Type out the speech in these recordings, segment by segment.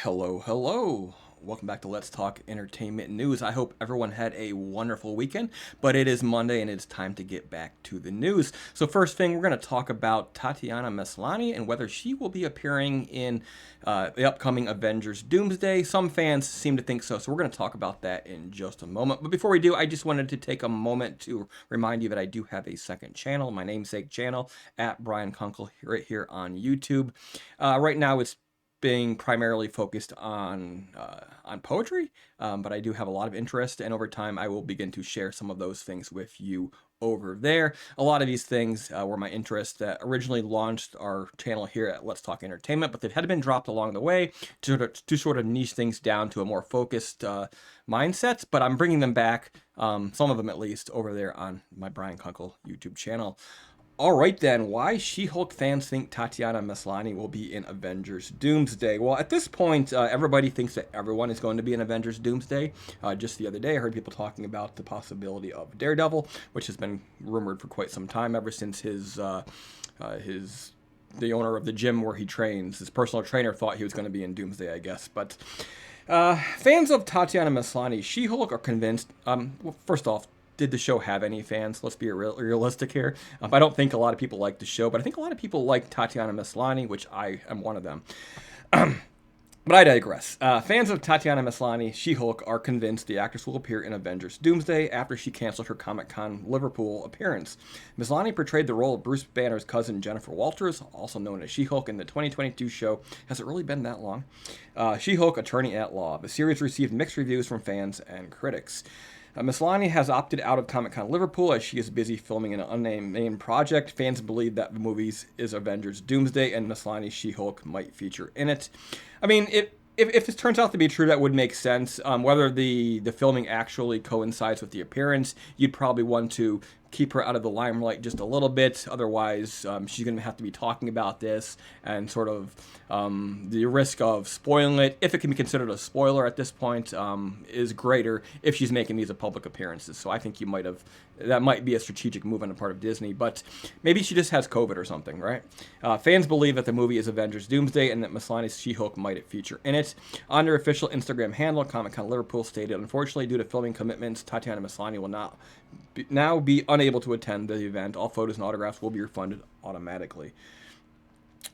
Hello, hello. Welcome back to Let's Talk Entertainment News. I hope everyone had a wonderful weekend, but it is Monday and it's time to get back to the news. So first thing, we're going to talk about Tatiana Maslany and whether she will be appearing in the upcoming Avengers Doomsday. Some fans seem to think so, so we're going to talk about that in just a moment. But before we do, I just wanted to take a moment to remind you that I do have a second channel, my namesake channel, at briankunkle, right here on YouTube. Right now it's being primarily focused on poetry, but I do have a lot of interest, and over time I will begin to share some of those things with you over there. A lot of these things were my interests that originally launched our channel here at Let's Talk Entertainment, but they had been dropped along the way to sort of niche things down to a more focused mindset, but I'm bringing them back, some of them at least, over there on my Brian Kunkle YouTube channel. All right then, why She-Hulk fans think Tatiana Maslany will be in Avengers Doomsday? Well, at this point, everybody thinks that everyone is going to be in Avengers Doomsday. Just the other day, I heard people talking about the possibility of Daredevil, which has been rumored for quite some time, ever since the owner of the gym where he trains, his personal trainer, thought he was going to be in Doomsday, I guess. But fans of Tatiana Maslany, She-Hulk, are convinced. Well, first off, did the show have any fans? Let's be realistic here. I don't think a lot of people like the show, but I think a lot of people like Tatiana Maslany, which I am one of them. But I digress. Fans of Tatiana Maslany, She-Hulk, are convinced the actress will appear in Avengers Doomsday after she canceled her Comic Con Liverpool appearance. Maslany portrayed the role of Bruce Banner's cousin Jennifer Walters, also known as She-Hulk, in the 2022 show. Has it really been that long? She-Hulk, Attorney at Law. The series received mixed reviews from fans and critics. Maslany has opted out of Comic Con Liverpool as she is busy filming an unnamed project. Fans believe that the movie is Avengers Doomsday and Maslany's She-Hulk might feature in it. I mean, if this turns out to be true, that would make sense. Whether the filming actually coincides with the appearance, you'd probably want to keep her out of the limelight just a little bit. Otherwise, she's going to have to be talking about this, and sort of the risk of spoiling it, if it can be considered a spoiler at this point, is greater if she's making these public appearances. So I think that might be a strategic move on the part of Disney, but maybe she just has COVID or something, right? Fans believe that the movie is Avengers Doomsday and that Maslany's She-Hulk might feature in it. On their official Instagram handle, Comic Con Liverpool stated, unfortunately, due to filming commitments, Tatiana Maslany will now be unable to attend the event. All photos and autographs will be refunded automatically.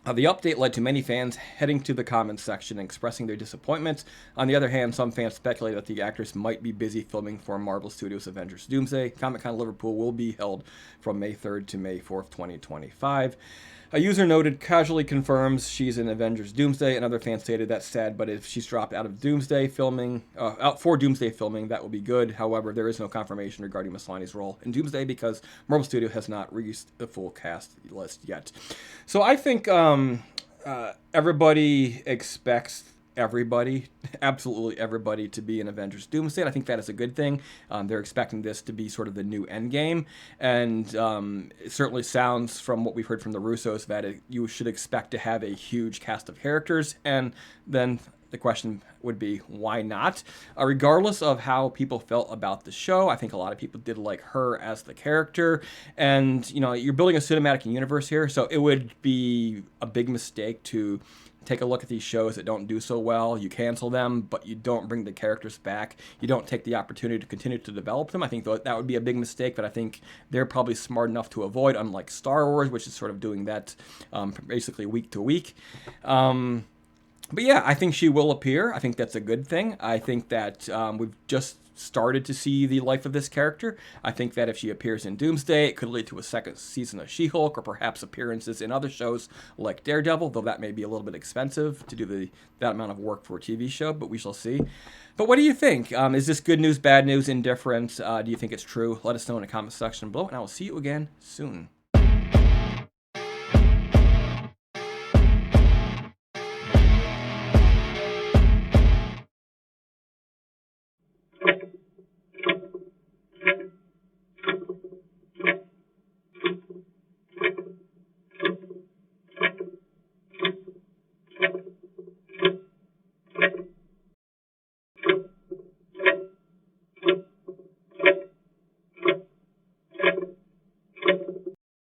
The update led to many fans heading to the comments section and expressing their disappointment. On the other hand, some fans speculate that the actress might be busy filming for Marvel Studios' Avengers Doomsday. Comic Con Liverpool will be held from May 3rd to May 4th, 2025. A user noted, casually confirms she's in Avengers Doomsday. Another fan stated, that's sad, but if she's dropped out of Doomsday filming, out for Doomsday filming, that will be good. However, there is no confirmation regarding Maslany's role in Doomsday because Marvel Studio has not released the full cast list yet. So I think everybody expects absolutely everybody, to be in Avengers Doomsday, and I think that is a good thing. They're expecting this to be sort of the new Endgame, and it certainly sounds, from what we've heard from the Russos, that you should expect to have a huge cast of characters, and then the question would be, why not? Regardless of how people felt about the show, I think a lot of people did like her as the character. And, you're building a cinematic universe here, so it would be a big mistake to take a look at these shows that don't do so well. You cancel them, but you don't bring the characters back. You don't take the opportunity to continue to develop them. I think that would be a big mistake, but I think they're probably smart enough to avoid, unlike Star Wars, which is sort of doing that basically week to week. But yeah, I think she will appear. I think that's a good thing. I think that we've just started to see the life of this character. I think that if she appears in Doomsday, it could lead to a second season of She-Hulk, or perhaps appearances in other shows like Daredevil, though that may be a little bit expensive to do that amount of work for a TV show, but we shall see. But what do you think? Is this good news, bad news, indifferent? Do you think it's true? Let us know in the comment section below, and I will see you again soon.